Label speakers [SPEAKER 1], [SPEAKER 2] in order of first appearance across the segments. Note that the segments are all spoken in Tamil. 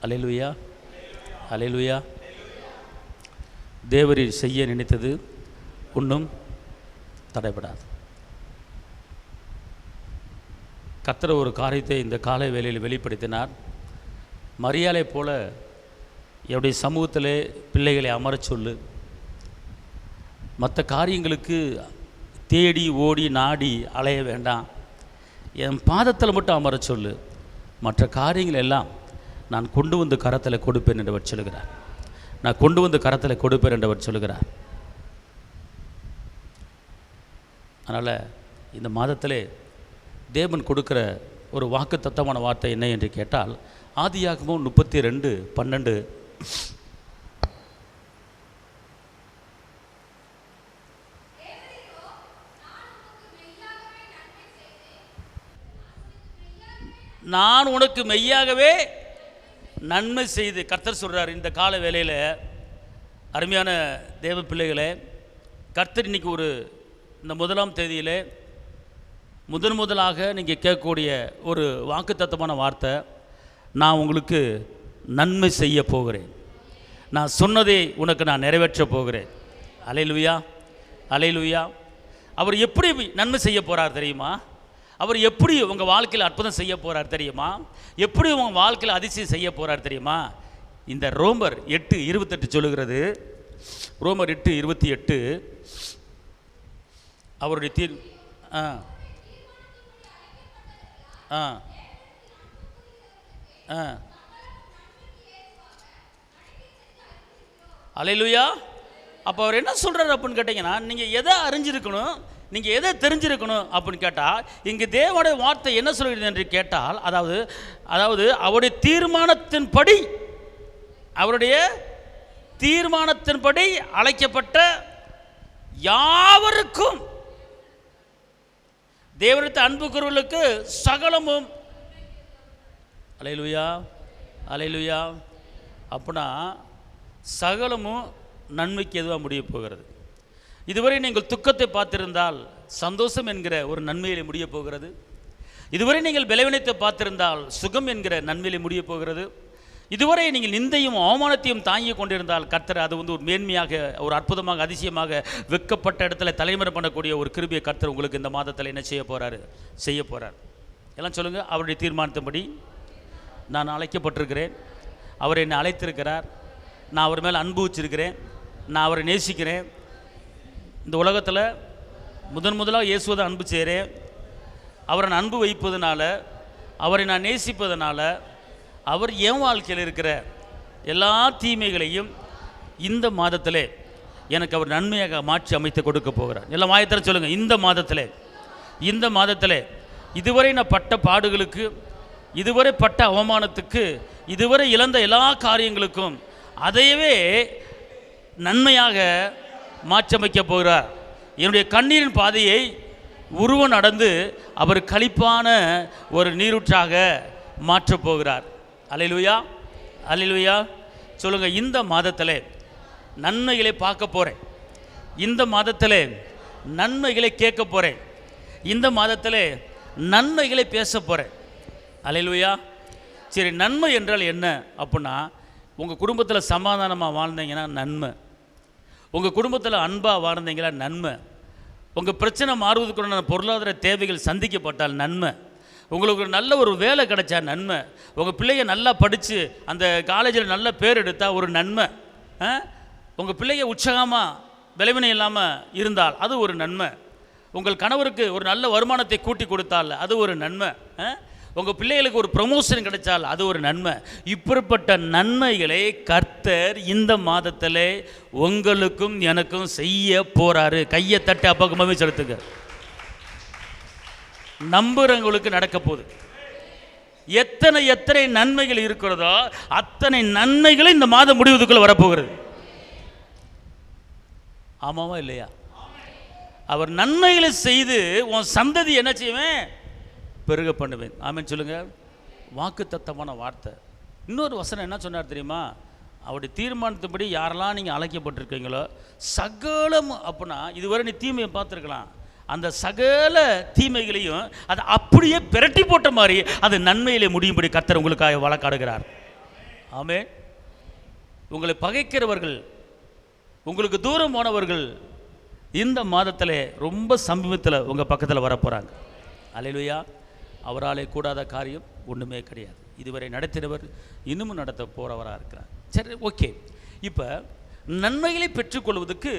[SPEAKER 1] அல்லேலூயா, அல்லேலூயா. தேவரீர் செய்ய நினைத்தது ஒன்றும் தடைபடாது. கர்த்தர் ஒரு காரியத்தை இந்த காலை வேளையில் வெளிப்படுத்தினார். மரியாதை போல என்னுடைய சமூகத்திலே பிள்ளைகளை அமரச் சொல்லு. மற்ற காரியங்களுக்கு தேடி ஓடி நாடி அலைய வேண்டாம். என் பாதத்தில் மட்டும் அமரச் சொல்லு. மற்ற காரியங்கள் எல்லாம் நான் கொண்டு வந்து கரத்தில் கொடுப்பேன் என்றவர் சொல்கிறார். நான் கொண்டு வந்து கரத்தில் கொடுப்பேன் என்றவர் சொல்கிறார். அதனால் இந்த மாதத்திலே தேவன் கொடுக்கிற ஒரு வாக்குத்தத்தமான வார்த்தை என்ன என்று கேட்டால், ஆதியாகமம் 32:12. நான் உனக்கு மெய்யாகவே நன்மை செய்து, கர்த்தர் சொல்கிறார். இந்த கால வேளையில் அருமையான தேவ பிள்ளைகளே, கர்த்தர் இன்றைக்கி இந்த 1ஆம் தேதியிலே முதலாக நீங்கள் கேட்கக்கூடிய ஒரு வாக்குத்தத்தமான வார்த்தை, நான் உங்களுக்கு நன்மை செய்ய போகிறேன், நான் சொன்னதை உனக்கு நான் நிறைவேற்ற போகிறேன். அல்லேலூயா, அல்லேலூயா. அவர் எப்படி நன்மை செய்ய போகிறார் தெரியுமா? அவர் எப்படி உங்கள் வாழ்க்கையில் அற்புதம் செய்ய போகிறார் தெரியுமா? எப்படி உங்கள் வாழ்க்கையில் அதிசயம் செய்ய போகிறார் தெரியுமா? இந்த ரோமர் 8:28 சொல்லுகிறது. ரோமர் 8:28 அவருடைய அல்லேலூயா. அப்போ அவர் என்ன சொல்கிறார் அப்படின்னு கேட்டிங்கன்னா, நீங்கள் எதை அறிஞ்சிருக்கணும், நீங்கள் எதை தெரிஞ்சிருக்கணும் அப்படின்னு கேட்டால், இங்கே தேவனுடைய வார்த்தை என்ன சொல்கிறது என்று கேட்டால், அதாவது அவருடைய தீர்மானத்தின்படி அழைக்கப்பட்ட யாவருக்கும், தேவனுடைய அன்பு கூறுவர்களுக்கு சகலமும், அல்லேலூயா, அல்லேலூயா. அப்படின்னா சகலமும் நன்மைக்கு எதுவாக முடிய போகிறது. இதுவரை நீங்கள் துக்கத்தை பார்த்திருந்தால் சந்தோஷம் என்கிற ஒரு நன்மையிலே முடிய போகிறது. இதுவரை நீங்கள் பலவீனத்தை பார்த்திருந்தால் சுகம் என்கிற நன்மையிலே முடிய போகிறது. இதுவரை நீங்கள் நிந்தையும் அவமானத்தையும் தாங்கி கொண்டிருந்தால் கர்த்தர் அது ஒரு மேன்மையாக, ஒரு அற்புதமாக, அதிசயமாக, வெட்கப்பட்ட இடத்துல தலைமுறை பண்ணக்கூடிய ஒரு கிருபையை கர்த்தர் உங்களுக்கு இந்த மாதத்தில் என்ன செய்ய போகிறார். எல்லாம் சொல்லுங்கள். அவருடைய தீர்மானத்தின்படி நான் அழைக்கப்பட்டிருக்கிறேன். அவர் என்னை அழைத்திருக்கிறார். நான் அவர் மேலே அன்பு வச்சிருக்கிறேன். நான் அவரை நேசிக்கிறேன். இந்த உலகத்தில் முதலாக இயேசுவை அன்பு செய்கிறேன். அவரை நான் அன்பு வைப்பதனால, அவரை நான் நேசிப்பதனால, அவர் என் வாழ்க்கையில் இருக்கிற எல்லா தீமைகளையும் இந்த மாதத்திலே எனக்கு அவர் நன்மையாக மாற்றி அமைத்து கொடுக்க போகிறார். எல்லாம் வாயத்தில் சொல்லுங்கள். இந்த மாதத்திலே இதுவரை நான் பட்ட பாடுகளுக்கு, இதுவரை பட்ட அவமானத்துக்கு, இதுவரை இழந்த எல்லா காரியங்களுக்கும் அதையவே நன்மையாக மாற்றமைக்க போகிறார். என்னுடைய கண்ணீரின் பாதையை உருவ நடந்து அவர் களிப்பான ஒரு நீரூற்றாக மாற்றப் போகிறார். அல்லேலூயா, அல்லேலூயா. சொல்லுங்கள். இந்த மாதத்திலே நன்மைகளை பார்க்க போகிறேன். இந்த மாதத்திலே நன்மைகளை கேட்க போகிறேன். இந்த மாதத்திலே நன்மைகளை பேச போகிறேன். அல்லேலூயா. சரி, நன்மை என்றால் என்ன அப்படின்னா, உங்கள் குடும்பத்தில் சமாதானமாக வாழ்ந்தீங்கன்னா நன்மை. உங்கள் குடும்பத்தில் அன்பாக வாழ்ந்தீங்களா நன்மை. உங்கள் பிரச்சனை மாறுவதற்குள்ள பொருளாதார தேவைகள் சந்திக்கப்பட்டால் நன்மை. உங்களுக்கு ஒரு நல்ல ஒரு வேலை கிடைச்சா நன்மை. உங்கள் பிள்ளைங்க நல்லா படித்து அந்த காலேஜில் நல்ல பேர் எடுத்தால் ஒரு நன்மை. உங்கள் பிள்ளைங்க உற்சாகமாக விளைவினை இல்லாமல் இருந்தால் அது ஒரு நன்மை. உங்கள் கணவருக்கு ஒரு நல்ல வருமானத்தை கூட்டி கொடுத்தால் அது ஒரு நன்மை. உங்கள் பிள்ளைகளுக்கு ஒரு ப்ரமோஷன் கிடைச்சால் அது ஒரு நன்மை. இப்படிப்பட்ட நன்மைகளை கர்த்தர் இந்த மாதத்திலே உங்களுக்கும் எனக்கும் செய்ய போகிறாரு. கையை தட்டி அப்பக்கமாகவே செலுத்துங்க. நம்புறவங்களுக்கு நடக்க போகுது. எத்தனை நன்மைகள் இருக்கிறதோ அத்தனை நன்மைகளும் இந்த மாதம் முடிவதுக்குள்ள வரப்போகிறது. ஆமாவா இல்லையா? அவர் நன்மைகளை செய்து உன் சந்ததி என்ன செய்வேன்? பெருக பண்ணுவேன். ஆமென் சொல்லுங்க. வாக்குத்தத்தமான வார்த்தை. இன்னொரு வசனம் என்ன சொன்னார் தெரியுமா? அவருடைய தீர்மானத்தின்படி யாரெல்லாம் நீங்கள் அழைக்கப்பட்டிருக்கீங்களோ சகலம், அப்படின்னா இதுவரை நீ தீமையை பார்த்துருக்கலாம், அந்த சகல தீமைகளையும் அதை அப்படியே பிரட்டி போட்ட மாதிரி அது நன்மையிலே முடியும்படி கர்த்தர் உங்களுக்காக வழக்காடுகிறார். ஆமென். உங்களை பகைக்கிறவர்கள், உங்களுக்கு தூரம் போனவர்கள் இந்த மாதத்தில் ரொம்ப சமீபத்தில் உங்கள் பக்கத்தில் வரப்போகிறாங்க. அல்லேலூயா. அவராலே கூடாத காரியம் ஒன்றுமே கிடையாது. இதுவரை நடத்தினவர் இன்னமும் நடத்த போகிறவராக இருக்கிறார். சரி, ஓகே. இப்போ நன்மைகளை பெற்றுக்கொள்வதற்கு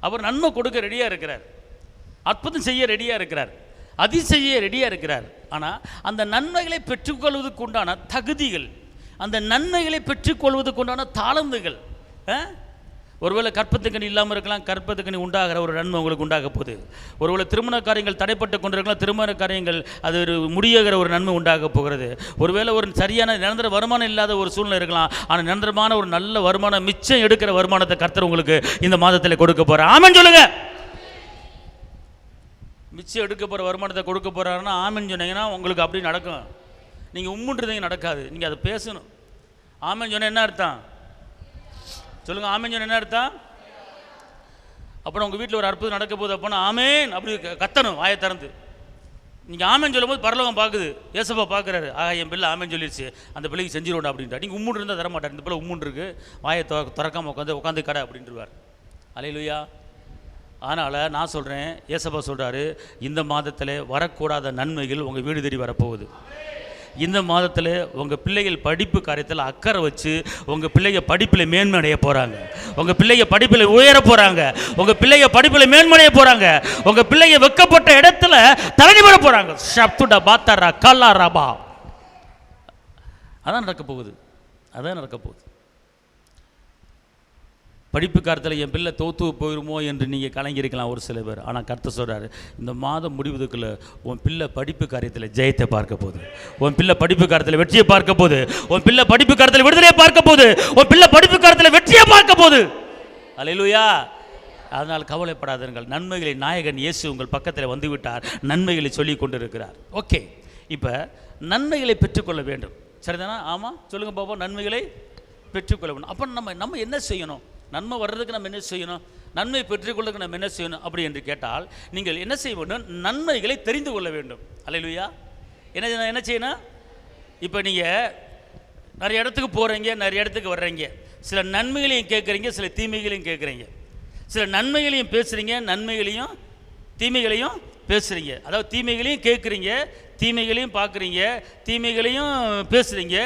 [SPEAKER 1] அவர் நன்மை கொடுக்க ரெடியாக இருக்கிறார், அற்புதம் செய்ய ரெடியாக இருக்கிறார், அதிசய ரெடியாக இருக்கிறார். ஆனால் அந்த நன்மைகளை பெற்றுக்கொள்வதற்கு உண்டான தகுதிகள், அந்த நன்மைகளை பெற்றுக்கொள்வதற்கு உண்டான தாளந்துகள், ஒருவேளை கற்பத்துக்கணி இல்லாமல் இருக்கலாம், கற்பத்துக்கணி உண்டாகிற ஒரு நன்மை உங்களுக்கு உண்டாக போகுது. ஒருவேளை திருமண காரியங்கள் தடைப்பட்டு கொண்டிருக்கலாம், திருமண காரியங்கள் அது ஒரு முடியாகிற ஒரு நன்மை உண்டாக போகிறது. ஒருவேளை ஒரு சரியான நிரந்தர வருமானம் இல்லாத ஒரு சூழ்நிலை இருக்கலாம், ஆனால் நிரந்தரமான ஒரு நல்ல வருமானம், மிச்சம் எடுக்கிற வருமானத்தை கர்த்தர் உங்களுக்கு இந்த மாதத்தில் கொடுக்க போகிறார். ஆமென் சொல்லுங்க. மிச்சம் எடுக்க போகிற வருமானத்தை கொடுக்க போகிறாருன்னா ஆமென் சொன்னீங்கன்னா உங்களுக்கு அப்படி நடக்கும். நீங்கள் உம்முன்றதையும் நடக்காது, நீங்கள் அதை பேசணும். ஆமென் சொன்ன என்ன அர்த்தம் சொல்லுங்கள். ஆமென் சொன்ன என்ன அர்த்தம்? அப்புறம் உங்கள் வீட்டில் ஒரு அற்புதம் நடக்க போகுது அப்போனா ஆமென் அப்படி கத்தணும் வாயை திறந்து. நீங்கள் ஆமென் சொல்லும் போது பரலோகம் பார்க்குது, ஏசப்பா பார்க்குறாரு, என் பிள்ளை ஆமென் சொல்லிடுச்சு, அந்த பிள்ளைக்கு செஞ்சிருவோண்டா அப்படின்ட்டு. நீங்கள் உம்முன்னு இருந்தால் தர மாட்டார், இந்த பிள்ளை உம்முன்னு இருக்கு, வாயை திறக்காமல் உட்காந்து கடை அப்படின்ட்டுருவார். அல்லேலூயா. அதனால் நான் சொல்கிறேன், ஏசப்பா சொல்கிறாரு, இந்த மாதத்தில் வரக்கூடாத நன்மைகள் உங்கள் வீடு தேடி வரப்போகுது. இந்த மாதத்தில் உங்கள் பிள்ளைகள் படிப்பு காரியத்தில் அக்கறை வச்சு உங்கள் பிள்ளைய படிப்பில் மேன்மடைய போகிறாங்க, உங்கள் பிள்ளைய படிப்பில் உயர போகிறாங்க, உங்கள் பிள்ளைய படிப்பில் மேன்மடைய போகிறாங்க, உங்கள் பிள்ளைய வெக்கப்பட்ட இடத்துல தலைநிமிர போகிறாங்க. ஷப்துடா பாத்தாரா கல்லா ராபா. அதான் நடக்க போகுது, அதான் நடக்க போகுது. படிப்பு காலத்தில் என் பிள்ளை தோத்து போயிருமோ என்று நீங்கள் கலங்கியிருக்கலாம் ஒரு சில பேர். ஆனால் கர்த்தர் சொல்கிறாரு, இந்த மாதம் முடிவதுக்குள்ளே உன் பிள்ளை படிப்பு காரியத்தில் ஜெயத்தை பார்க்க போகுது, உன் பிள்ளை படிப்பு காரியத்தில் வெற்றியை பார்க்க போகுது, உன் பிள்ளை படிப்பு காரியத்தில் விடுதலையை பார்க்க போகுது, உன் பிள்ளை படிப்பு காரியத்தில் வெற்றியை பார்க்க போகுது. அல்லேலூயா. அதனால் கவலைப்படாதீர்கள், நன்மைகளை நாயகன் இயேசு உங்கள் பக்கத்தில் வந்துவிட்டார், நன்மைகளை சொல்லி கொண்டிருக்கிறார். ஓகே, இப்போ நன்மைகளை பெற்றுக்கொள்ள வேண்டும், சரிதானா? ஆமாம் சொல்லுங்கள் பாப்பா. நன்மைகளை பெற்றுக்கொள்ள வேண்டும். அப்போ நம்ம என்ன செய்யணும்? நன்மை வர்றதுக்கு நம்ம என்ன செய்யணும்? நன்மை பெற்றுக்கொள்றதுக்கு நம்ம என்ன செய்யணும் அப்படி என்று கேட்டால், நீங்கள் என்ன செய்ய வேண்டும்? நன்மைகளை தெரிந்து கொள்ள வேண்டும். அல்லேலூயா. என்ன செய்யணும்? இப்போ நீங்கள் நிறைய இடத்துக்கு போகிறீங்க, நிறைய இடத்துக்கு வர்றீங்க, சில நன்மைகளையும் கேட்குறீங்க, சில தீமைகளையும் கேட்குறீங்க, சில நன்மைகளையும் பேசுகிறீங்க, நன்மைகளையும் தீமைகளையும் பேசுகிறீங்க. அதாவது தீமைகளையும் கேட்குறீங்க, தீமைகளையும் பார்க்குறீங்க, தீமைகளையும் பேசுகிறீங்க,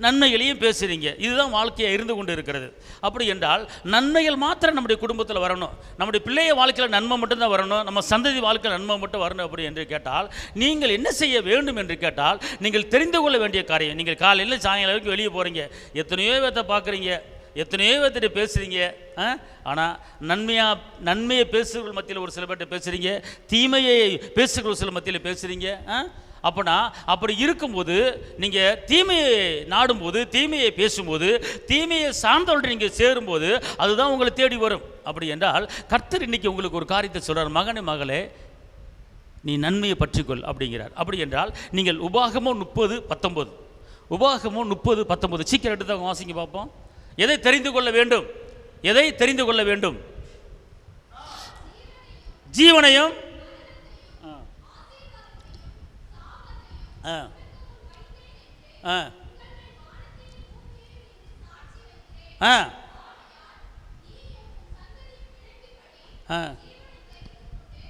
[SPEAKER 1] நன்மைகளையும் பேசுகிறீங்க. இதுதான் வாழ்க்கையாக இருந்து கொண்டு இருக்கிறது. அப்படி என்றால் நன்மைகள் மாத்திரம் நம்முடைய குடும்பத்தில் வரணும், நம்முடைய பிள்ளைய வாழ்க்கையில் நன்மை மட்டும்தான் வரணும், நம்ம சந்ததி வாழ்க்கையில் நன்மை மட்டும் வரணும் அப்படி என்று கேட்டால் நீங்கள் என்ன செய்ய வேண்டும் என்று கேட்டால், நீங்கள் தெரிந்து கொள்ள வேண்டிய காரியம். நீங்கள் காலையில் சாயங்காலம் வரைக்கும் வெளியே போகிறீங்க, எத்தனையோ பேர்த்தை பார்க்குறீங்க, எத்தனையோ பேர்த்திட்ட பேசுகிறீங்க. ஆனால் நன்மையை பேசுகிறவர்கள் மத்தியில் ஒரு சில பேர்கிட்ட பேசுகிறீங்க, தீமையை பேசுகிற ஒரு சில மத்தியில் பேசுகிறீங்க. அப்போனா அப்படி இருக்கும்போது நீங்கள் தீமையை நாடும்போது, தீமையை பேசும்போது, தீமையை சார்ந்தவர்கள் நீங்கள் சேரும்போது அதுதான் உங்களை தேடி வரும். அப்படி என்றால் கர்த்தர் இன்னைக்கு உங்களுக்கு ஒரு காரியத்தை சொல்கிறார், மகனே மகளே நீ நன்மையை பற்றிக்கொள் அப்படிங்கிறார். அப்படி என்றால் நீங்கள் உபாகமம் 30:19, உபாகமம் 30:19 சீக்கிரம் எடுத்து வாசிங்க பார்ப்போம். எதை தெரிந்து கொள்ள வேண்டும்? எதை தெரிந்து கொள்ள வேண்டும்? ஜீவனையும்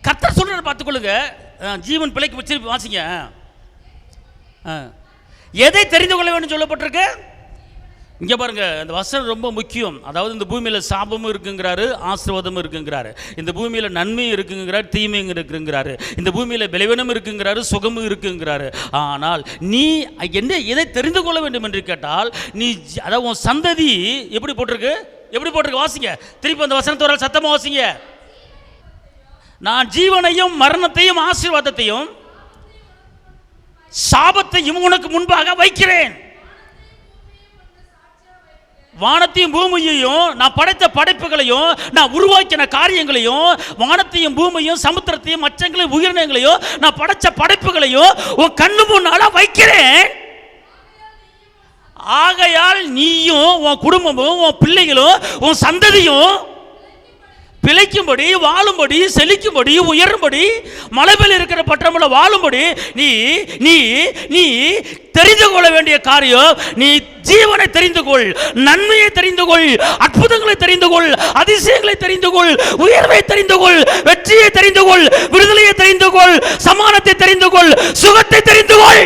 [SPEAKER 1] கர்த்தர் சொல்ற பார்த்துக்கொள்ளுங்க. ஜீவன் பிழைக்கு வச்சு வாசிங்க. எதை தெரிந்து கொள்ள வேண்டும் சொல்லப்பட்டிருக்கு? இங்கே பாருங்க, இந்த வசனம் ரொம்ப முக்கியம். அதாவது இந்த பூமியில் சாபமும் இருக்குங்கிறாரு, ஆசீர்வாதமும் இருக்குங்கிறாரு, இந்த பூமியில் நன்மையும் இருக்குங்கிறாரு, தீமையும் இருக்குங்கிறாரு, இந்த பூமியில் பலவீனம் இருக்குங்கிறாரு, சுகமும் இருக்குங்கிறாரு. ஆனால் நீ எதை தெரிந்து கொள்ள வேண்டும் என்று கேட்டால், நீ அதாவது உன் சந்ததி எப்படி போட்டிருக்கு? எப்படி போட்டிருக்கு? வாசிங்க திருப்பி அந்த வசனத்தோட சத்தமாக வாசிங்க. நான் ஜீவனையும் மரணத்தையும் ஆசீர்வாதத்தையும் சாபத்தையும் உனக்கு முன்பாக வைக்கிறேன். வானத்தையும் பூமியையும், நான் படைத்த படைப்புகளையும், நான் உருவாக்கின காரியங்களையும், வானத்தையும் பூமியையும் சமுத்திரத்தையும் மச்சங்களையும் உயிரினங்களையும், நான் படைத்த படைப்புகளையும் உன் கண்ணு முன்னால வைக்கிறேன். ஆகையால் நீயும் உன் குடும்பமும் உன் பிள்ளைகளும் உன் சந்ததியும் பிழைக்கும்படி, வாழும்படி, செழிக்கும்படி, உயரும்படி, மலையில் இருக்கிற பட்டணமுள்ள வாழும்படி நீ நீ நீ தெரிந்து கொள்ள வேண்டிய காரியம், நீ ஜீவனை தெரிந்து கொள், நன்மையை தெரிந்து கொள், அற்புதங்களை தெரிந்து கொள், அதிசயங்களை தெரிந்து கொள், உயர்வை தெரிந்து கொள், வெற்றியை தெரிந்து கொள், விடுதலையை தெரிந்து கொள், சமானத்தை தெரிந்து கொள், சுகத்தை தெரிந்து கொள்.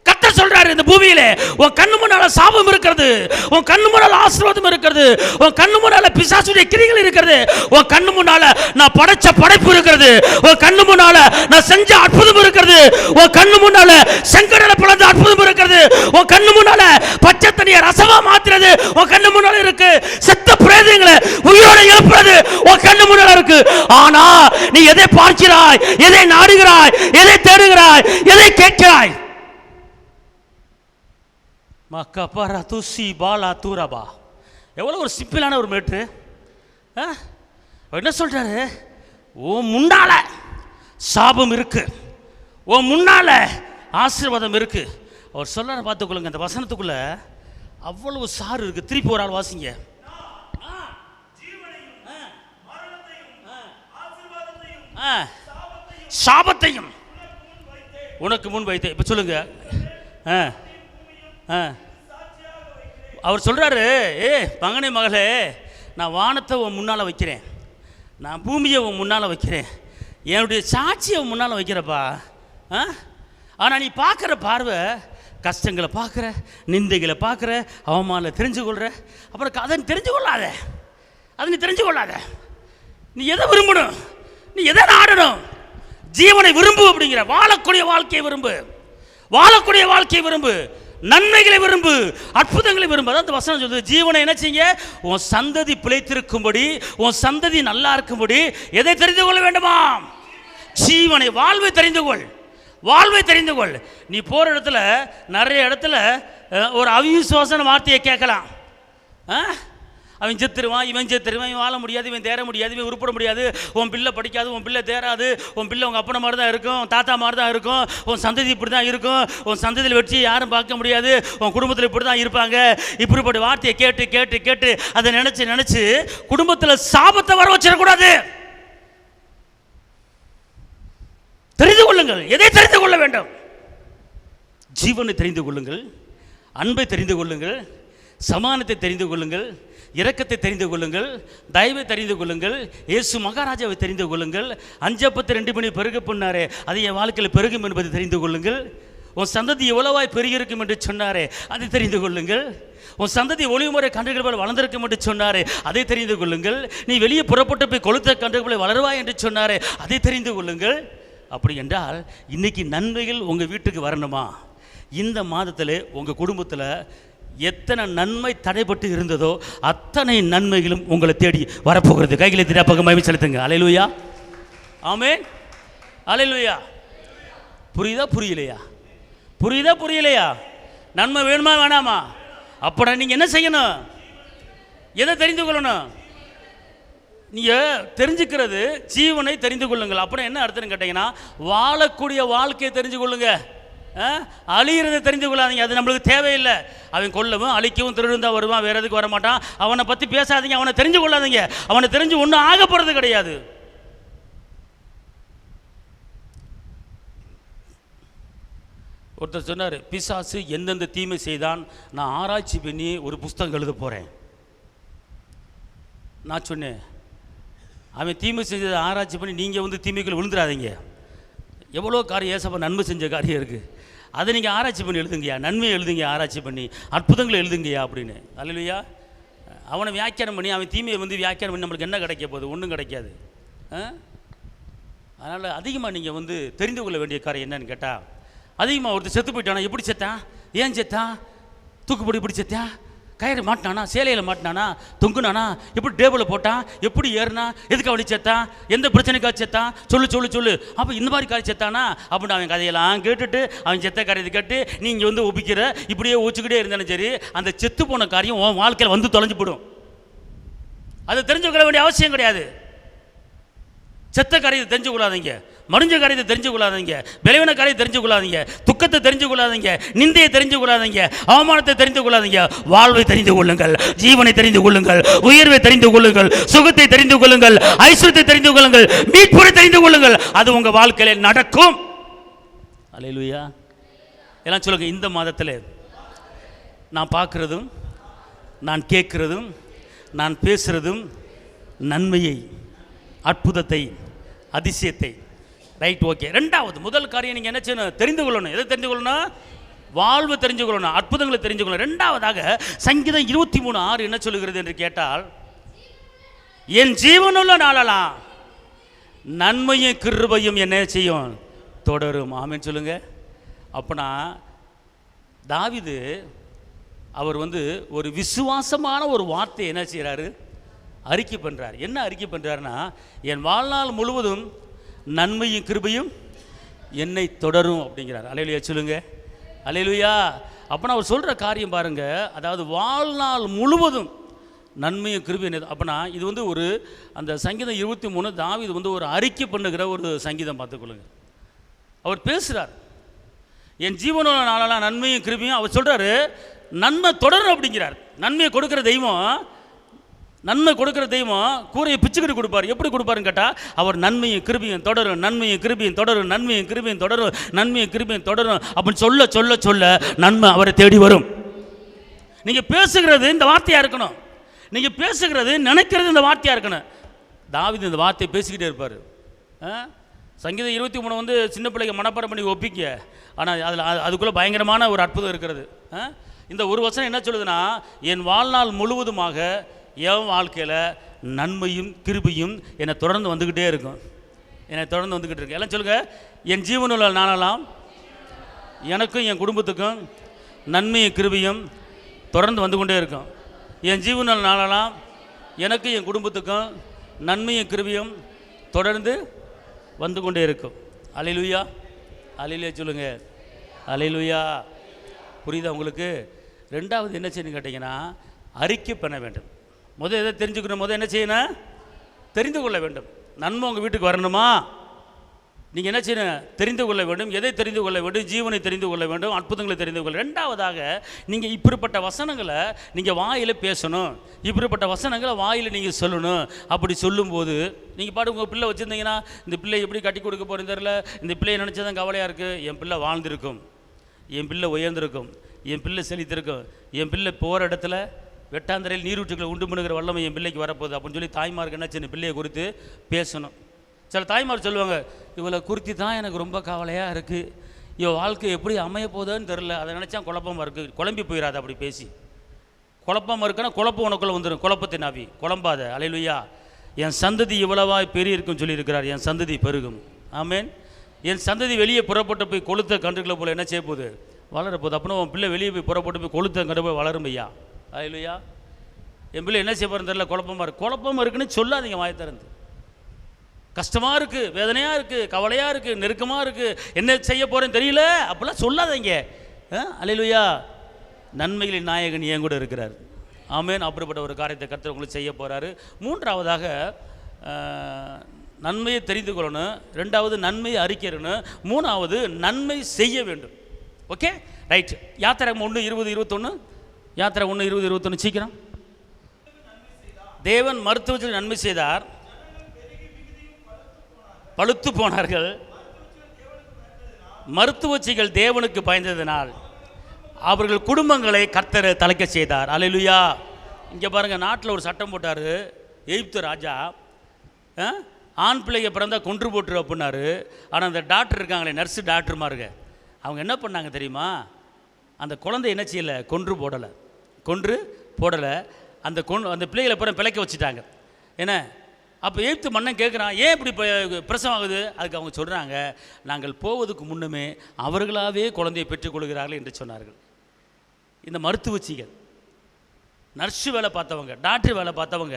[SPEAKER 1] கர்த்தர் சொல்றாரு, இந்த பூமியிலே உன் கண்ணு முன்னால சாபம் இருக்கிறது, உன் கண்ணு முன்னால ஆசீர்வாதம் இருக்கிறது, உன் கண்ணு முன்னால பிசாசுடைய கிரிகள் இருக்கிறது, உன் கண்ணு முன்னால நான் படைச்ச படைப்பு இருக்கிறது, உன் கண்ணு முன்னால நான் செஞ்ச அற்புதம் இருக்கிறது, உன் கண்ணு முன்னால செங்கடலை பிளந்த அற்புதம் இருக்கிறது, உன் கண்ணு முன்னால பச்சை தண்ணியை ரசமா மாத்துறது உன் கண்ணு முன்னால இருக்கு, செத்த பிரேதங்களை உயிரோட எழுப்புறது உன் கண்ணு முன்னால இருக்கு. ஆனா நீ எதை பார்க்கிறாய், எதை நாடுகிறாய், எதை தேடுகிறாய், எதை கேட்கிறாய்? எவ்வளோ ஒரு சிம்பிளான ஒரு மேட்ரு. என்ன சொல்றாரு? ஓ முன்னால சாபம் இருக்கு, ஓ முன்னால ஆசீர்வாதம் இருக்கு. அவர் சொல்ற பார்த்துக்கொள்ளுங்க, அந்த வசனத்துக்குள்ள அவ்வளவு சாறு இருக்கு. திருப்பி ஒரு ஆள் வாசிங்க. சாபத்தையும் உனக்கு முன் வைத்தேன். இப்ப சொல்லுங்க. அவர் சொல்றாரு, மகனே மகளே, நான் வானத்தை உன் முன்னால் வைக்கிறேன், நான் பூமியை உன் முன்னால் வைக்கிறேன், என்னுடைய சாட்சியை உன் முன்னால் வைக்கிறப்பா. ஆனால் நீ பார்க்குற பார்வை கஷ்டங்களை பார்க்குற, நிந்தைகளை பார்க்குற, அவமானத்தை தெரிஞ்சு கொள்கிற. அப்புறம் அதை தெரிஞ்சு கொள்ளாத, அதை நீ தெரிஞ்சு கொள்ளாத. நீ எதை விரும்பணும், நீ எதை நாடணும்? ஜீவனை விரும்பு அப்படிங்கிற, வாழக்கூடிய வாழ்க்கையை விரும்பு, வாழக்கூடிய வாழ்க்கையை விரும்பு, நன்மைகளை விரும்பு, அற்புதங்களை விரும்பு. அதான் அந்த வசனம் சொல்லுது, ஜீவனை என்ன செய்ய? உன் சந்ததி பிழைத்திருக்கும்படி, உன் சந்ததி நல்லா இருக்கும்படி எதை தெரிந்து கொள்ள வேண்டுமா? ஜீவனை, வாழ்வை தெரிந்து கொள், வாழ்வை தெரிந்து கொள். நீ போற இடத்துல நிறைய இடத்துல ஒரு அவிசுவாசன வார்த்தையை கேட்கலாம். அவன் செத்துருவான், இவன் செத்துருவான், இவன் வாழ முடியாது, இவன் தேர முடியாது, இவன் உருப்பட முடியாது, உன் பிள்ளை படிக்காது, உன் பிள்ளை தேராது, உன் பிள்ளை உங்கள் அப்பனை மாதிரி தான் இருக்கும், தாத்தா மாதிரி தான் இருக்கும், உன் சந்ததி இப்படி தான் இருக்கும், உன் சந்ததியில் வெற்றியை யாரும் பார்க்க முடியாது, உன் குடும்பத்தில் இப்படி தான் இருப்பாங்க. இப்படிப்பட்ட வார்த்தையை கேட்டு கேட்டு கேட்டு அதை நினச்சி நினச்சி குடும்பத்தில் சாபத்தை வர வச்சிடக்கூடாது. தெரிந்து கொள்ளுங்கள், எதை தெரிந்து கொள்ள வேண்டும்? ஜீவனை தெரிந்து கொள்ளுங்கள், அன்பை தெரிந்து கொள்ளுங்கள், சமானத்தை தெரிந்து கொள்ளுங்கள், இரக்கத்தை தெரிந்து கொள்ளுங்கள், தயவை தெரிந்து கொள்ளுங்கள், இயேசு மகாராஜாவை தெரிந்து கொள்ளுங்கள். 5:2 மணி பெருக பண்ணாரே, அது என் வாழ்க்கையில் பெருகும் என்பதை தெரிந்து கொள்ளுங்கள். உன் சந்ததி எவ்வளவாய் பெருகிருக்கும் என்று சொன்னாரே, அதை தெரிந்து கொள்ளுங்கள். உன் சந்ததி ஒளிமுறை கன்றுகள் போல வளர்ந்திருக்கும் என்று சொன்னாரே, அதை தெரிந்து கொள்ளுங்கள். நீ வெளியே புறப்பட்டு போய் கொளுத்த கன்றுகள் போல வளருவாய் என்று சொன்னாரே, அதை தெரிந்து கொள்ளுங்கள். அப்படி என்றால் இன்னைக்கு நன்மைகள் உங்கள் வீட்டுக்கு வரணுமா? இந்த மாதத்தில் உங்கள் குடும்பத்தில் எத்தனை நன்மை தடைப்பட்டு இருந்ததோ அத்தனை நன்மைகளும் உங்களை தேடி வரப்போகிறது. கைகளை திடா பக்கம் மகிமை செலுத்துங்க. அல்லேலூயா, ஆமென், அல்லேலூயா. புரியுதா புரியலையா? புரியுதா புரியலையா? நன்மை வேணுமா வேணாமா? அப்போ நீங்கள் என்ன செய்யணும்? எதை தெரிந்து கொள்ளணும்? நீங்கள் தெரிஞ்சுக்கிறது ஜீவனை தெரிந்து கொள்ளுங்கள். அப்புறம் என்ன அர்த்தம்னு கேட்டிங்கன்னா, வாழக்கூடிய வாழ்க்கையை தெரிஞ்சு கொள்ளுங்க, அழிகிறதை தெரிந்து கொள்ளாதீங்க. அது நம்மளுக்கு தேவையில்லை. அவன் கொல்லவும் அழிக்கவும் திருடன் தான் வருவான், வேற எதுக்கு வரமாட்டான். அவனை பற்றி பேசாதீங்க, அவனை தெரிஞ்சு கொள்ளாதீங்க. அவனை தெரிஞ்சு ஒன்றும் ஆக போகிறது கிடையாது. ஒருத்தர் சொன்னார், பிசாசு எந்தெந்த தீமை செய்தான் நான் ஆராய்ச்சி பண்ணி ஒரு புஸ்தகம் எழுத போகிறேன். நான் சொன்னேன், அவன் தீமை செஞ்சதை ஆராய்ச்சி பண்ணி நீங்கள் வந்து தீமைக்குள் விழுந்துடாதீங்க. எவ்வளோ காரியம் ஏசப்பா நன்மை செஞ்ச காரியம் இருக்குது, அதை நீங்கள் ஆராய்ச்சி பண்ணி எழுதுங்கய்யா, நன்மையை எழுதுங்க, ஆராய்ச்சி பண்ணி அற்புதங்களை எழுதுங்கய்யா அப்படின்னு. அல்லேலூயா. அவனை வியாக்கியானம் பண்ணி அவன் தீமையை வந்து வியாக்கியானம் பண்ணி நம்மளுக்கு என்ன கிடைக்க போகுது? ஒன்றும் கிடைக்காது. அதனால் அதிகமாக நீங்கள் வந்து தெரிந்து கொள்ள வேண்டிய காரியம் என்னன்னு கேட்டால், அதிகமாக ஒருத்தர் செத்து போயிட்டானா, எப்படி செத்தான், ஏன் செத்தான், தூக்குப்படி இப்படி செத்தான், கயிறு மாட்டினானா, சேலையில் மாட்டினானா, தொங்குனானா, எப்படி டேபிளில் போட்டான், எப்படி ஏறினா, எதுக்கு அவளி செத்தான், எந்த பிரச்சனைக்காக செத்தான், சொல்லு சொல்லு சொல்லு. அப்போ இந்த மாதிரி காரி செத்தானா அப்படின்னு அவன் கதையெல்லாம் கேட்டுட்டு அவன் செத்த காரியத்தை கேட்டு நீங்கள் வந்து ஒப்பிக்கிற இப்படியே ஊச்சிக்கிட்டே இருந்தாலும் சரி, அந்த செத்து போன காரியம் உன் வாழ்க்கையில் வந்து தொலைஞ்சு போடும். அதை தெரிஞ்சு கொள்ள வேண்டிய அவசியம் கிடையாது. செத்த காரியத்தை தெரிஞ்சு கொள்ளாதீங்க, மறிஞ்ச காரியத்தை தெரிஞ்சு கொள்ளாதீங்க, விளைவின காரியத்தை தெரிஞ்சு கொள்ளாதீங்க, துக்கத்தை தெரிஞ்சு கொள்ளாதீங்க, நிந்தையை தெரிஞ்சு கொள்ளாதீங்க, அவமானத்தை தெரிந்து கொள்ளாதீங்க. வாழ்வை தெரிந்து கொள்ளுங்கள், ஜீவனை தெரிந்து கொள்ளுங்கள், உயர்வை தெரிந்து கொள்ளுங்கள், சுகத்தை தெரிந்து கொள்ளுங்கள், ஐஸ்வர்யத்தை தெரிந்து கொள்ளுங்கள், மீட்புரை தெரிந்து கொள்ளுங்கள். அது உங்க வாழ்க்கையில நடக்கும். அல்லேலூயா. எல்லாம் சொல்லுங்க. இந்த மாதத்தில் நான் பார்க்கிறதும், நான் கேட்கிறதும், நான் பேசுறதும் நன்மையை, அற்புதத்தை, அதிசயத்தை. Right, okay. ரெண்டாவது, முதல் காரியம் நீங்கள் என்ன செய்யணும்? தெரிந்து கொள்ளணும். எதை தெரிந்து கொள்ளணும்? வாழ்வு தெரிஞ்சு கொள்ளணும், அற்புதங்களை தெரிஞ்சு கொள்ளணும். ரெண்டாவதாக சங்கீதம் 23:6 என்ன சொல்லுகிறது என்று கேட்டால், என் ஜீவனுள்ள நாளெல்லாம் நன்மையும் கிருபையும் என்ன செய்யும்? தொடரும். ஆமென் சொல்லுங்க. அப்பனா தாவீது அவர் ஒரு விசுவாசமான ஒரு வார்த்தை என்ன செய்கிறாரு? அறிக்கை பண்ணுறார். என்ன அறிக்கை பண்ணுறாருன்னா, என் வாழ்நாள் முழுவதும் நன்மையும் கிருபையும் என்னை தொடரும் அப்படிங்கிறார். அல்லேலூயா சொல்லுங்க. அல்லேலூயா. அப்பனா அவர் சொல்கிற காரியம் பாருங்க, அதாவது வாழ்நாள் முழுவதும் நன்மையும் கிருபையும். அப்பனா இது ஒரு அந்த சங்கீதம் 23 தாவீது ஒரு அறிக்கை பண்ணுகிற ஒரு சங்கீதம். பார்த்துக்கொள்ளுங்க. அவர் பேசுகிறார், என் ஜீவனோட நாளெல்லாம் நன்மையும் கிருபையும். அவர் சொல்கிறாரு நன்மை தொடரும் அப்படிங்கிறார். நன்மையை கொடுக்குற தெய்வம், நன்மை கொடுக்குற தெய்வம் கூரையை பிச்சுக்கிட்டு கொடுப்பார். எப்படி கொடுப்பாருன்னு கேட்டால், அவர் நன்மையும் கிருபையும் தொடரும், நன்மையும் கிருபையும் தொடரும், நன்மையும் கிருபையும் தொடரும், நன்மையும் கிருபையும் தொடரும் அப்படின்னு சொல்ல சொல்ல சொல்ல நன்மை அவரை தேடி வரும். நீங்கள் பேசுகிறது இந்த வார்த்தையாக இருக்கணும். நீங்கள் பேசுகிறது, நினைக்கிறது இந்த வார்த்தையாக இருக்கணும். தாவீது இந்த வார்த்தையை பேசிக்கிட்டே இருப்பார். சங்கீதம் 23 சின்ன பிள்ளைங்க மனப்பாடம் பண்ணி ஒப்பிக்க, ஆனால் அதில் அதுக்குள்ளே பயங்கரமான ஒரு அற்புதம் இருக்கிறது. இந்த ஒரு வசனம் என்ன சொல்லுதுன்னா, என் வாழ்நாள் முழுவதுமாக என் வாழ்க்கையில் நன்மையும் கிருபையும் என்னை தொடர்ந்து வந்துக்கிட்டே இருக்கும், என்னை தொடர்ந்து வந்துக்கிட்டு இருக்கு. எல்லாம் சொல்லுங்க. என் ஜீவனுள்ள நாளெல்லாம் எனக்கும் என் குடும்பத்துக்கும் நன்மையும் கிருபையும் தொடர்ந்து வந்து கொண்டே இருக்கும். என் ஜீவனுள்ள நாளெல்லாம் எனக்கும் என் குடும்பத்துக்கும் நன்மையும் கிருபையும் தொடர்ந்து வந்து கொண்டே இருக்கும். அல்லேலூயா. அல்லேலூயா சொல்லுங்க. அல்லேலூயா. புரியுதா உங்களுக்கு? ரெண்டாவது என்ன செய்யணும் கேட்டிங்கன்னா, அறிக்கை பண்ண வேண்டும். முதல் எதை தெரிஞ்சுக்கணும்? முதல் என்ன செய்யணும்? தெரிந்து கொள்ள வேண்டும். நன்மை உங்கள் வீட்டுக்கு வரணுமா? நீங்கள் என்ன செய்யணும்? தெரிந்து கொள்ள வேண்டும். எதை தெரிந்து கொள்ள வேண்டும்? ஜீவனை தெரிந்து கொள்ள வேண்டும், அற்புதங்களை தெரிந்து கொள்ள. ரெண்டாவதாக நீங்கள் இப்படிப்பட்ட வசனங்களை நீங்கள் வாயில் பேசணும், இப்படிப்பட்ட வசனங்களை வாயில் நீங்கள் சொல்லணும். அப்படி சொல்லும்போது நீங்கள் பாட்டு உங்கள் பிள்ளை வச்சுருந்தீங்கன்னா, இந்த பிள்ளை எப்படி கட்டி கொடுக்க போகிறேன்னு தெரியல, இந்த பிள்ளையை நினச்சதான் கவலையாக இருக்குது. என் பிள்ளை வாழ்ந்திருக்கும், என் பிள்ளை உயர்ந்திருக்கும், என் பிள்ளை செழித்திருக்கும், என் பிள்ளை போகிற இடத்துல வெட்டாந்தரையில் நீரூற்றுகளை உண்டு பண்ணுகிற வல்லமை என் பிள்ளைக்கு வரப்போகுது அப்படின்னு சொல்லி தாய்மாருக்கு என்ன செய்யணும்? பிள்ளையை குறித்து பேசணும். சில தாய்மார் சொல்லுவாங்க, இவளை குறித்து தான் எனக்கு ரொம்ப கவலையாக இருக்குது, இவள் வாழ்க்கை எப்படி அமைய போகுதுன்னு தெரில, அதை நினச்சா குழப்பமாக இருக்குது. குழம்பி போயிடாது. அப்படி பேசி குழப்பமாக இருக்குன்னா குழப்பம் உனக்குள்ளே வந்துடும். குழப்பத்தின் ஆவி குழம்பாத. அல்லேலூயா. என் சந்ததி இவ்வளவாய் பெரிய இருக்குன்னு சொல்லியிருக்கிறார். என் சந்ததி பெருகும். ஆமேன். என் சந்ததி வெளியே புறப்பட்டு போய் கொளுத்த கன்றுகளை போல் என்ன செய்ய போகுது? வளரப்போகுது. அப்படின்னா உன் பிள்ளை வெளியே போய் புறப்பட்டு போய் கொளுத்த கண்டு போய் வளரும் ஐயா. அல்லேலூயா. என் பிள்ளை என்ன செய்ய போகிறேன்னு தெரியல, குழப்பமாக இருக்குது. குழப்பமாக இருக்குன்னு சொல்லாதீங்க வாயை திறந்து. கஷ்டமாக இருக்குது, வேதனையாக இருக்குது, கவலையாக இருக்குது, நெருக்கமாக இருக்குது, என்ன செய்ய போகிறேன்னு தெரியல அப்படிலாம் சொல்லாதீங்க. அல்லேலூயா. நன்மைகளின் நாயகன் என் கூட இருக்கிறார். ஆமேன். அப்படிப்பட்ட ஒரு காரியத்தை கர்த்தர் உங்களுக்கு செய்ய போகிறாரு. மூன்றாவதாக நன்மையை தெரிந்து கொள்ளணும். ரெண்டாவது நன்மையை அறிக்கிறணும். மூணாவது நன்மை செய்ய வேண்டும். Okay, right. யாத்திரை 1:20-21. யாத்திரை 1:20-21 சீக்கிரம். தேவன் மருத்துவத்தில் நன்மை செய்தார், பழுத்து போனார்கள், மருத்துவச்சிகள் தேவனுக்கு பயந்ததினால் அவர்கள் குடும்பங்களை கர்த்தர் தலைக்க செய்தார். அல்லேலூயா. இங்கே பாருங்கள், நாட்டில் ஒரு சட்டம் போட்டார். எகிப்து ராஜா ஆண் பிள்ளைங்க பிறந்தால் கொன்று போட்டுரு அப்படின்னாரு. ஆனால் அந்த டாக்டர் இருக்காங்களே, நர்ஸு டாக்டர்மாருங்க, அவங்க என்ன பண்ணாங்க தெரியுமா? அந்த குழந்தை என்ன செய்யலை? கொன்று போடலை. அந்த பிள்ளைகளை பிறகு பிழைக்க வச்சுட்டாங்க. என்ன? அப்போ எகிப்து மன்னன் கேட்குறான், ஏன் இப்படி பிரசவம் ஆகுது? அதுக்கு அவங்க சொல்கிறாங்க, நாங்கள் போவதுக்கு முன்னுமே அவர்களாகவே குழந்தையை பெற்றுக்கொள்கிறார்கள் என்று சொன்னார்கள். இந்த மருத்துவச்சிகள், நர்ஸு வேலை பார்த்தவங்க, டாக்டர் வேலை பார்த்தவங்க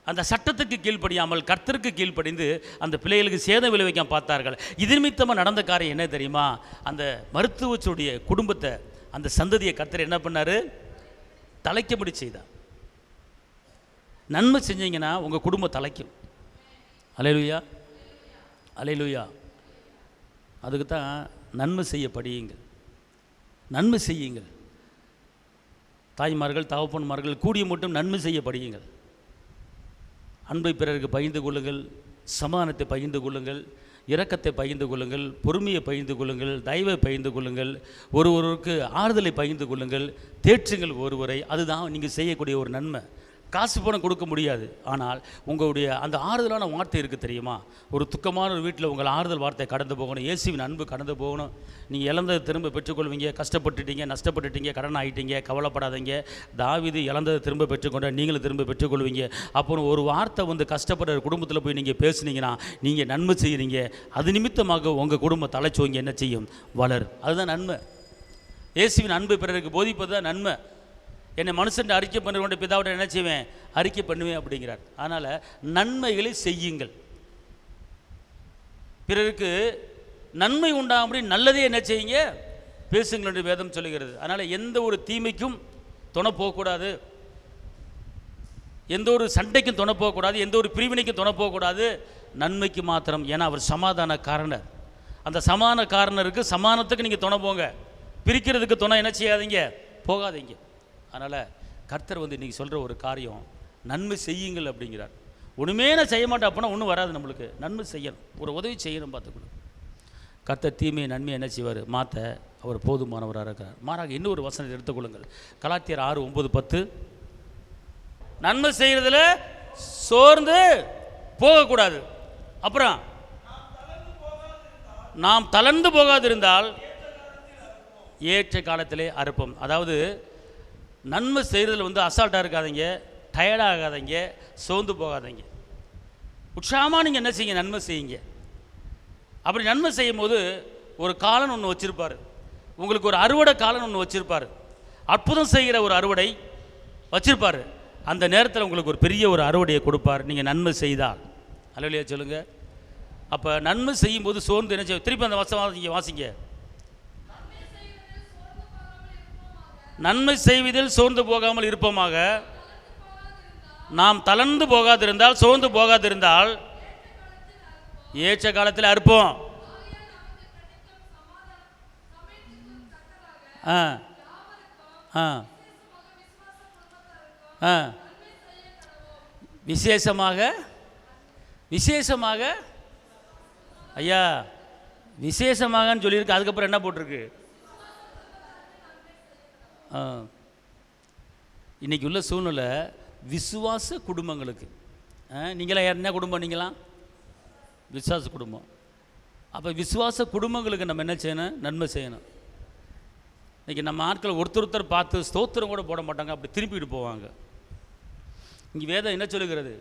[SPEAKER 1] அந்த சட்டத்துக்கு கீழ்ப்படியாமல் கர்த்தருக்கு கீழ்ப்படிந்து அந்த பிள்ளைகளுக்கு சேதம் விளைவிக்க பார்த்தார்கள். இது நிமித்தமாக நடந்த காரியம் என்ன தெரியுமா? அந்த மருத்துவச்சுடைய குடும்பத்தை, அந்த சந்ததியை கர்த்தர் என்ன பண்ணார்? தலைக்கும்படி செய்தார். நன்மை செஞ்சீங்கன்னா உங்கள் குடும்பம் தலைக்கும். அல்லேலூயா. அல்லேலூயா. அதுக்கு தான் நன்மை செய்ய படியுங்கள், நன்மை செய்யுங்கள். தாய்மார்கள் தகப்பன்மார்கள் கூடிய மட்டும் நன்மை செய்ய படியுங்கள். அன்பை பிறருக்கு பகிர்ந்து கொள்ளுங்கள், சமாதானத்தை பகிர்ந்து கொள்ளுங்கள், இரக்கத்தை பகிர்ந்து கொள்ளுங்கள், பொறுமையை பகிர்ந்து கொள்ளுங்கள், தயவை பகிர்ந்து கொள்ளுங்கள், ஒருவருக்கு ஆறுதலை பகிர்ந்து கொள்ளுங்கள், தேற்றுங்கள் ஒருவரை. அதுதான் நீங்கள் செய்யக்கூடிய ஒரு நன்மை. காசு பணம் கொடுக்க முடியாது, ஆனால் உங்களுடைய அந்த ஆறுதலான வார்த்தை இருக்குது தெரியுமா? ஒரு துக்கமான ஒரு வீட்டில் உங்கள் ஆறுதல் வார்த்தை கடந்து போகணும், இயேசுவின் அன்பு கடந்து போகணும். நீங்கள் இழந்ததை திரும்ப பெற்றுக்கொள்வீங்க. கஷ்டப்பட்டுட்டீங்க, நஷ்டப்பட்டுட்டீங்க, கடன் ஆகிட்டீங்க, கவலைப்படாதீங்க. தாவீது இழந்ததை திரும்ப பெற்றுக்கொண்ட நீங்களும் திரும்ப பெற்றுக்கொள்வீங்க. அப்புறம் ஒரு வார்த்தை வந்து கஷ்டப்படுற குடும்பத்தில் போய் நீங்கள் பேசுனீங்கன்னா நீங்கள் நன்மை செய்கிறீங்க. அது நிமித்தமாக உங்கள் குடும்பம் தலைச்சோங்க என்ன செய்யும்? வளர். அதுதான் நன்மை. இயேசுவின் அன்பு பிறருக்கு போதிப்பது தான் நன்மை. என்னை மனுஷன் அறிக்கை பண்ணுற பிதாவோட என்ன செய்வேன்? அறிக்கை பண்ணுவேன் அப்படிங்கிறார். அதனால் நன்மைகளை செய்யுங்கள். பிறருக்கு நன்மை உண்டாகும்படி நல்லதே என்ன செய்யுங்க? பேசுங்கள் என்று வேதம் சொல்லுகிறது. அதனால் எந்த ஒரு தீமைக்கும் துணை போகக்கூடாது, எந்த ஒரு சண்டைக்கும் துணை போகக்கூடாது, எந்த ஒரு பிரிவினைக்கும் துணை போகக்கூடாது. நன்மைக்கு மாத்திரம். ஏன்னா அவர் சமாதான காரணர். அந்த சமாதான காரணருக்கு சமாதானத்துக்கு நீங்கள் துணை போங்க, பிரிக்கிறதுக்கு துணை என்ன செய்யாதீங்க, போகாதீங்க. அதனால் கர்த்தர் வந்து இன்றைக்கி சொல்கிற ஒரு காரியம் நன்மை செய்யுங்கள் அப்படிங்கிறார். ஒன்றுமே நான் செய்ய மாட்டேன் அப்படின்னா ஒன்றும் வராது. நம்மளுக்கு நன்மை செய்யணும், ஒரு உதவி செய்யணும். பார்த்துக்கணும். கர்த்தர் தீமையை நன்மையை என்ன செய்வார்? மாற்ற அவர் போதுமானவராக இருக்கிறார். மாறாக இன்னொரு வசனத்தை எடுத்துக்கொள்ளுங்கள். கலாத்தியர் 6:9-10. நன்மை செய்கிறதுல சோர்ந்து போகக்கூடாது. அப்புறம் நாம் தளர்ந்து போகாதிருந்தால் ஏற்ற காலத்திலே அறுப்போம். அதாவது நன்மை செய்கிறதுல வந்து அசால்ட்டாக இருக்காதீங்க, டயர்டாகாதீங்க, சோர்ந்து போகாதீங்க. உற்சாகமாக நீங்கள் என்ன செய்யுங்க? நன்மை செய்யுங்க. அப்படி நன்மை செய்யும் போது ஒரு காலன் ஒன்று வச்சுருப்பார். உங்களுக்கு ஒரு அறுவடை காலன் ஒன்று வச்சுருப்பார். அற்புதம் செய்கிற ஒரு அறுவடை வச்சுருப்பார். அந்த நேரத்தில் உங்களுக்கு ஒரு பெரிய ஒரு அறுவடையை கொடுப்பார், நீங்கள் நன்மை செய்தால். அல்லேலூயா சொல்லுங்கள். அப்போ நன்மை செய்யும்போது சோர்ந்து என்ன செய்ய? திருப்பி அந்த வசனம் வாசிங்க. நன்மை செய்வதில் சோர்ந்து போகாமல் இருப்போமாக. நாம் தளர்ந்து போகாதிருந்தால், சோர்ந்து போகாதிருந்தால் ஏற்ற காலத்தில் அறுப்போம். விசேஷமாக விசேஷமாக ஐயா விசேஷமாகன்னு சொல்லியிருக்கு. அதுக்கப்புறம் என்ன போட்டிருக்கு? இன்றைக்கி உள்ள சூழ்நிலை விசுவாச குடும்பங்களுக்கு. நீங்களாம் என்ன குடும்பம்? நீங்களாம் விசுவாச குடும்பம். அப்போ விசுவாச குடும்பங்களுக்கு நம்ம என்ன செய்யணும்? நன்மை செய்யணும். இன்றைக்கி நம்ம ஆட்கள் ஒருத்தர் பார்த்து ஸ்தோத்திரம் கூட போட மாட்டாங்க, அப்படி திருப்பிட்டு போவாங்க. இங்கே வேதம் என்ன சொல்லுகிறது?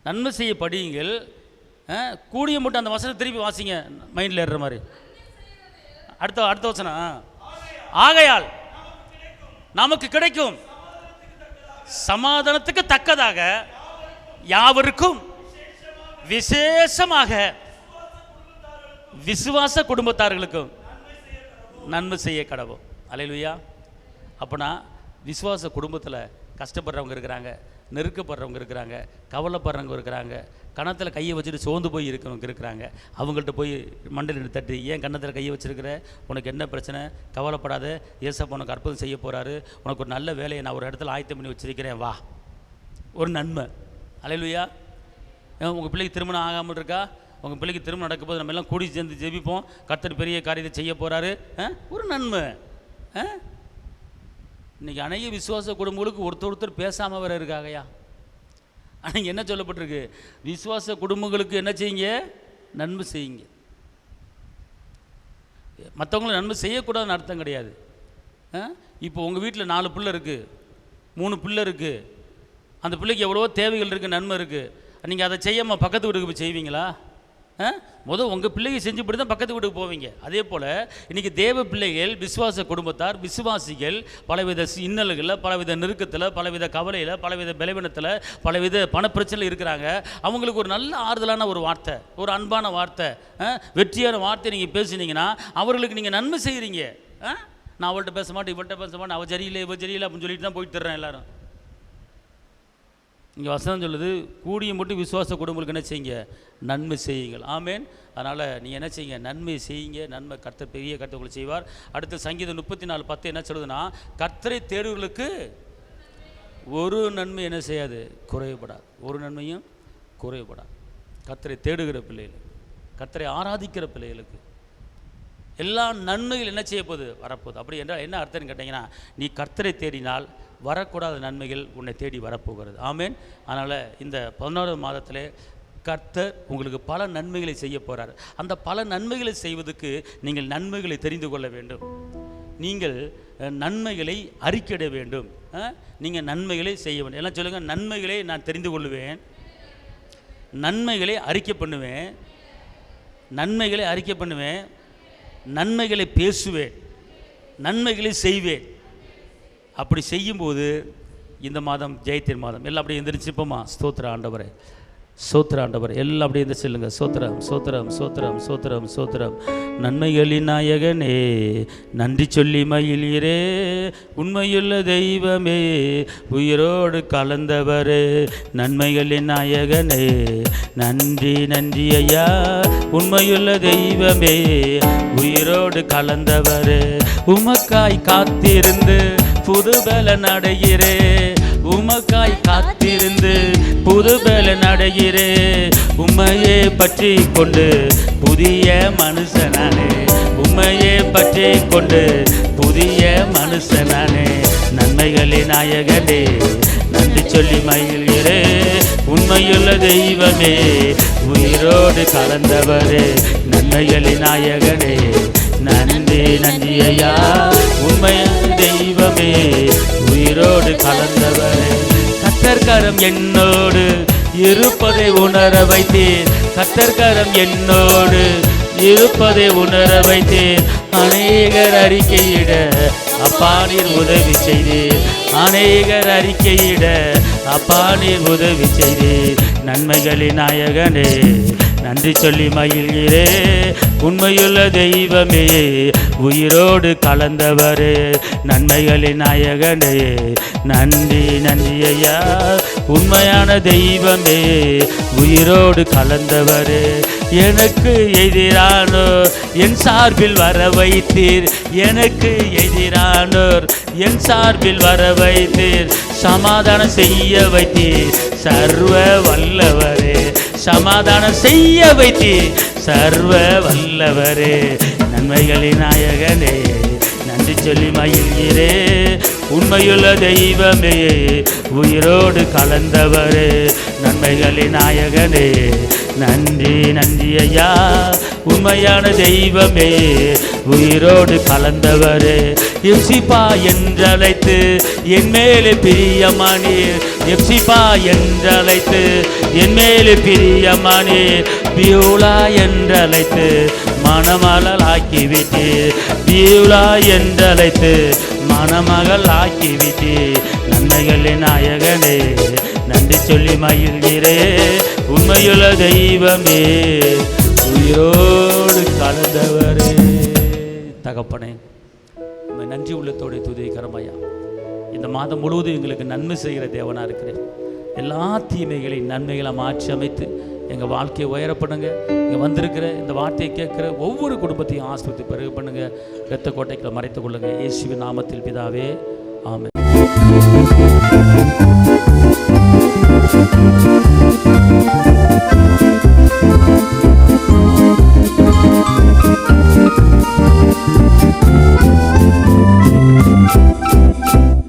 [SPEAKER 1] நன்மை செய்ய படியுங்கள். கூடிய மட்டும் அந்த வசனத்தை திருப்பி வாசிங்க, மைண்டில் ஏறுற மாதிரி. அடுத்த வசனம். ஆகையால் நமக்கு கிடைக்கும் சமாதானத்துக்கு தக்கதாக யாவருக்கும் விசேஷமாக விசுவாச குடும்பத்தார்களுக்கும் நன்மை செய்ய கடவோம். அல்லேலூயா. அப்போனா விசுவாச குடும்பத்தில் கஷ்டப்படுறவங்க இருக்கிறாங்க, நெருக்கப்படுறவங்க இருக்கிறாங்க, கவலைப்படுறவங்க இருக்கிறாங்க, கணத்தில் கையை வச்சுட்டு சோர்ந்து போய் இருக்கிறவங்க இருக்கிறாங்க. அவங்கள்ட்ட போய் மண்டலில் தட்டி, ஏன் கன்னத்தில் கையை வச்சுருக்கிற? உனக்கு என்ன பிரச்சனை? கவலைப்படாத, ஏசப்பா உனக்கு அற்புதம் செய்ய போகிறாரு. உனக்கு ஒரு நல்ல வேலையை நான் ஒரு இடத்துல ஆயத்தம் பண்ணி வச்சுருக்கிறேன், வா. ஒரு நன்மை. அல்லேலூயா. உங்கள் பிள்ளைக்கு திருமணம் ஆகாமல் இருக்கா? உங்கள் பிள்ளைக்கு திருமணம் நடக்கும்போது நம்ம எல்லாம் கூடி சேர்ந்து ஜெபிப்போம். கர்த்தர் பெரிய காரியத்தை செய்ய போகிறாரு. ஒரு நன்மை. இன்றைக்கி அநேக விசுவாச குடும்பங்களுக்கு ஒருத்தர் பேசாமல் வேறு இருக்காங்கய்யா. ஆனால் என்ன சொல்லப்பட்டிருக்கு? விசுவாச குடும்பங்களுக்கு என்ன செய்யுங்க? நன்மை செய்யுங்க. மற்றவங்களும் நன்மை செய்யக்கூடாதுன்னு அர்த்தம் கிடையாது. இப்போ உங்கள் வீட்டில் 4 பிள்ளை இருக்குது, 3 பிள்ளை இருக்குது. அந்த பிள்ளைக்கு எவ்வளவோ தேவைகள் இருக்குது, நன்மை இருக்குது. நீங்கள் அதை செய்யாமல் பக்கத்து வீட்டுக்கு போய் செய்வீங்களா? முதல் உங்கள் பிள்ளைங்க செஞ்சுப்படி தான் பக்கத்து வீட்டுக்கு போவீங்க. அதே போல் இன்றைக்கி தேவ பிள்ளைகள், விசுவாச குடும்பத்தார், விசுவாசிகள் பலவித இன்னல்களில், பலவித நெருக்கத்தில், பலவித கவலையில், பலவித பலவீனத்தில், பலவித பணப்பிரச்சனையில் இருக்கிறாங்க. அவங்களுக்கு ஒரு நல்ல ஆறுதலான ஒரு வார்த்தை, ஒரு அன்பான வார்த்தை, வெற்றியான வார்த்தை நீங்கள் பேசுனீங்கன்னா அவர்களுக்கு நீங்கள் நன்மை செய்கிறீங்க. நான் அவள்கிட்ட பேச மாட்டேன், இவள்கிட்ட பேச மாட்டேன், அவள் சரியில்லை, இவள் சரியில்லை அப்படின்னு சொல்லிட்டு தான் போயிட்டு தர்றேன் எல்லாரும். இங்கே வசனம் சொல்லுது, கூடிய மட்டும் விசுவாச குடும்பங்களுக்கு என்ன செய்யுங்க, நன்மை செய்யுங்கள். ஆமேன். அதனால் நீங்கள் என்ன செய்யுங்க, நன்மை செய்யுங்க. நன்மை கர்த்தர், பெரிய கர்த்தர் உங்களுக்கு செய்வார். அடுத்து சங்கீதம் 34:10 என்ன சொல்லுதுன்னா, கர்த்தரை தேடுவர்களுக்கு ஒரு நன்மை என்ன செய்யாது, குறைவுபடாது. ஒரு நன்மையும் குறைவுபடாது. கர்த்தரை தேடுகிற பிள்ளைகள், கர்த்தரை ஆராதிக்கிற பிள்ளைகளுக்கு எல்லா நன்மைகள் என்ன செய்ய போகுது, வரப்போகுது. அப்படி என்றால் என்ன அர்த்தம்னு கேட்டிங்கன்னா, நீ கர்த்தரை தேடினால் வரக்கூடாத நன்மைகள் உன்னை தேடி வரப்போகிறது. ஆமேன். அதனால் இந்த 11வது மாதத்திலே கர்த்தர் உங்களுக்கு பல நன்மைகளை செய்ய போகிறார். அந்த பல நன்மைகளை செய்வதற்கு நீங்கள் நன்மைகளை தெரிந்து கொள்ள வேண்டும். நீங்கள் நன்மைகளை அறிக்கையிட வேண்டும். நீங்கள் நன்மைகளை செய்ய வேண்டும். எல்லாம் சொல்லுங்கள், நன்மைகளை நான் தெரிந்து கொள்வேன், நன்மைகளை அறிக்கை பண்ணுவேன், நன்மைகளை அறிக்கை பண்ணுவேன், நன்மைகளை பேசுவேன், நன்மைகளை செய்வேன். அப்படி செய்யும்போது இந்த மாதம் ஜெயத்தின் மாதம். எல்லாம் அப்படியே எந்திரிச்சுப்போமா? ஸ்தோத்திர ஆண்டவரே, சோத்திர ஆண்டவர். எல்லாம் அப்படியே இருந்து சொல்லுங்க, சோத்திரம் சோத்திரம் சோத்திரம் சோத்திரம் சோத்திரம். நன்மைகளின் நாயகனே நன்றி சொல்லி மகிழ்கிறே, உண்மையுள்ள தெய்வமே உயிரோடு கலந்தவரே. நன்மைகளின் நாயகனே நன்றி நன்றி ஐயா, உண்மையுள்ள தெய்வமே உயிரோடு கலந்தவரே. உமக்காய் காத்திருந்து புதுபல நடைகிறே, உமக்காய் காத்திருந்து புதுபல நடைகிறே. உம்மையே பற்றி கொண்டு புதிய மனுஷனானே, உம்மையே பற்றி கொண்டு புதிய மனுஷனானே. நன்மைகளின் நாயகனே நன்றி சொல்லி மகிழ்கிறே, உண்மையுள்ள தெய்வமே உயிரோடு கலந்தவரே. நன்மைகளின் நாயகனே நன்றி நன்றி ஐயா, உண்மையான தெய்வமே உயிரோடு கலந்தவரே. கர்த்தர்கரம் என்னோடு இருப்பதை உணர வைத்தேன், கர்த்தர்கரம் என்னோடு இருப்பதை உணர வைத்தேன். அநேகர் அறிக்கையிட அப்பா நீர் உதவி செய்தீர், அநேகர் அறிக்கையிட அப்பா நீர் உதவி செய்தீர். நன்மைகளின் நாயகனே நன்றி சொல்லி மகிழ்கிறே, உண்மையுள்ள தெய்வமே உயிரோடு கலந்தவரே. நன்மைகளின் நாயகனே நன்றி நன்றி ஐயா, உண்மையான தெய்வமே உயிரோடு கலந்தவரே. எனக்கு எதிரானோர் என் சார்பில் வர வைத்தீர், எனக்கு எதிரானோர் என் சார்பில் வர வைத்தீர். சமாதானம் செய்ய வைத்தீர் சர்வ வல்லவரே, சமாதானம் செய்ய வைத்தீர் சர்வ வல்லவரே. நன்மைகளின் நாயகனே நன்றி சொல்லி மகிழ்கிறே, உண்மையுள்ள தெய்வமே உயிரோடு கலந்தவரே. நன்மைகளின் நாயகனே நன்றி நன்றி ஐயா, உண்மையான தெய்வமே உயிரோடு கலந்தவரே. எப்சிபா என்றழைத்து என் மேலே பிரியமானீர், எப்சிபா என்றழைத்து என் மேலே பிரியமானீர். பியூலா என்றழைத்து மணமகள் ஆக்கிவிட்டீர், பியூலா என்றழைத்து மணமகள் ஆக்கிவிட்டீர். நன்மைகளின் நாயகனே நன்றி சொல்லி மகிழ்கிறே, உண்மையுள்ள தெய்வமே உயிரோடு கலந்தவரே. தகப்பனே நன்றி உள்ளத்தோடு துதிக்கிறமையா. இந்த மாதம் முழுவதும் எங்களுக்கு நன்மை செய்கிற தேவனாக இருக்கிறேன். எல்லா தீமைகளையும் நன்மைகளை மாற்றி அமைத்து எங்கள் வாழ்க்கையை உயரப்படுங்க. இங்கே வந்திருக்கிற இந்த வார்த்தையை கேட்குற ஒவ்வொரு குடும்பத்தையும் ஆஸ்பத்திரி பிறகு பண்ணுங்க, இரத்த கோட்டைகளை மறைத்துக் கொள்ளுங்க. இயேசுவின் நாமத்தில் பிதாவே, ஆமென்.